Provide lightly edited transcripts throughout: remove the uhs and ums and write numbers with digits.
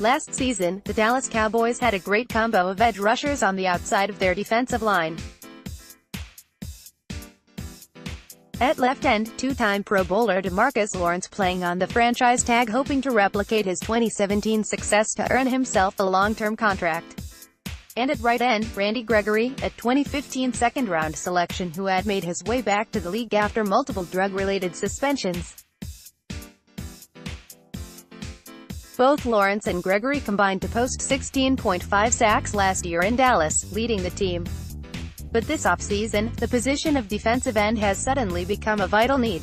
Last season, the Dallas Cowboys had a great combo of edge rushers on the outside of their defensive line. At left end, two-time Pro Bowler DeMarcus Lawrence playing on the franchise tag, hoping to replicate his 2017 success to earn himself a long-term contract. And at right end, Randy Gregory, a 2015 second-round selection who had made his way back to the league after multiple drug-related suspensions. Both Lawrence and Gregory combined to post 16.5 sacks last year in Dallas, leading the team. But this offseason, the position of defensive end has suddenly become a vital need.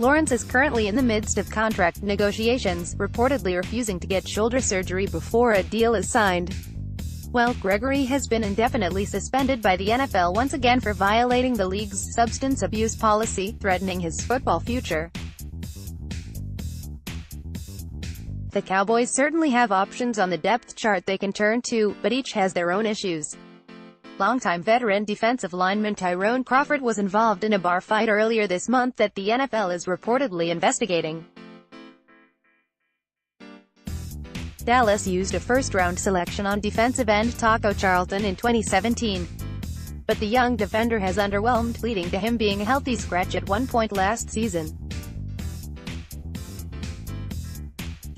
Lawrence is currently in the midst of contract negotiations, reportedly refusing to get shoulder surgery before a deal is signed. While Gregory has been indefinitely suspended by the NFL once again for violating the league's substance abuse policy, threatening his football future. The Cowboys certainly have options on the depth chart they can turn to, but each has their own issues. Longtime veteran defensive lineman Tyrone Crawford was involved in a bar fight earlier this month that the NFL is reportedly investigating. Dallas used a first-round selection on defensive end Taco Charlton in 2017. But the young defender has underwhelmed, leading to him being a healthy scratch at one point last season.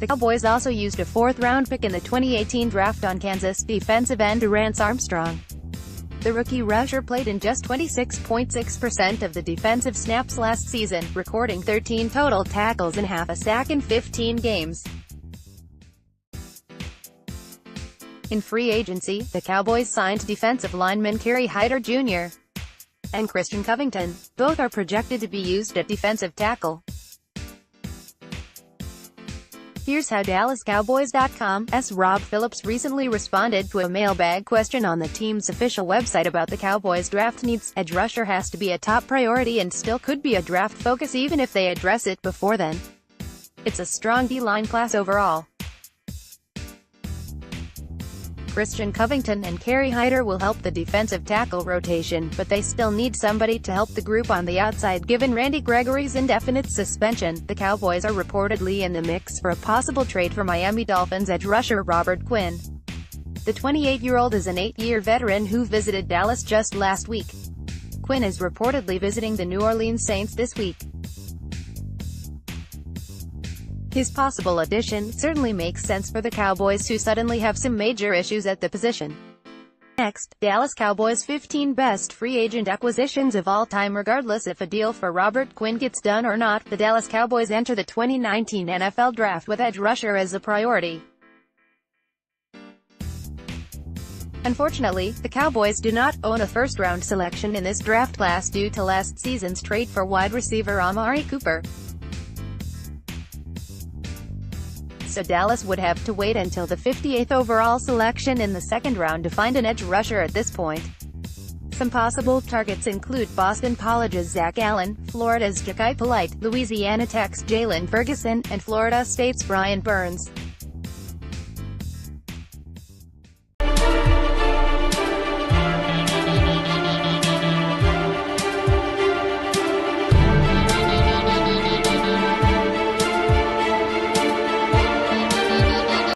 The Cowboys also used a fourth-round pick in the 2018 draft on Kansas defensive end Dorance Armstrong. The rookie rusher played in just 26.6% of the defensive snaps last season, recording 13 total tackles and half a sack in 15 games. In free agency, the Cowboys signed defensive lineman Kerry Hyder Jr. and Christian Covington. Both are projected to be used at defensive tackle. Here's how DallasCowboys.com's Rob Phillips recently responded to a mailbag question on the team's official website about the Cowboys' draft needs. Edge rusher has to be a top priority and still could be a draft focus even if they address it before then. It's a strong D-line class overall. Christian Covington and Kerry Hyder will help the defensive tackle rotation, but they still need somebody to help the group on the outside. Given Randy Gregory's indefinite suspension, the Cowboys are reportedly in the mix for a possible trade for Miami Dolphins edge rusher Robert Quinn. The 28-year-old is an 8-year veteran who visited Dallas just last week. Quinn is reportedly visiting the New Orleans Saints this week. His possible addition certainly makes sense for the Cowboys, who suddenly have some major issues at the position. Next, Dallas Cowboys 15 best free agent acquisitions of all time. Regardless if a deal for Robert Quinn gets done or not, the Dallas Cowboys enter the 2019 NFL Draft with edge rusher as a priority. Unfortunately, the Cowboys do not own a first-round selection in this draft class due to last season's trade for wide receiver Amari Cooper. So Dallas would have to wait until the 58th overall selection in the second round to find an edge rusher at this point. Some possible targets include Boston College's Zach Allen, Florida's Ja'Kai Polite, Louisiana Tech's Jalen Ferguson, and Florida State's Brian Burns.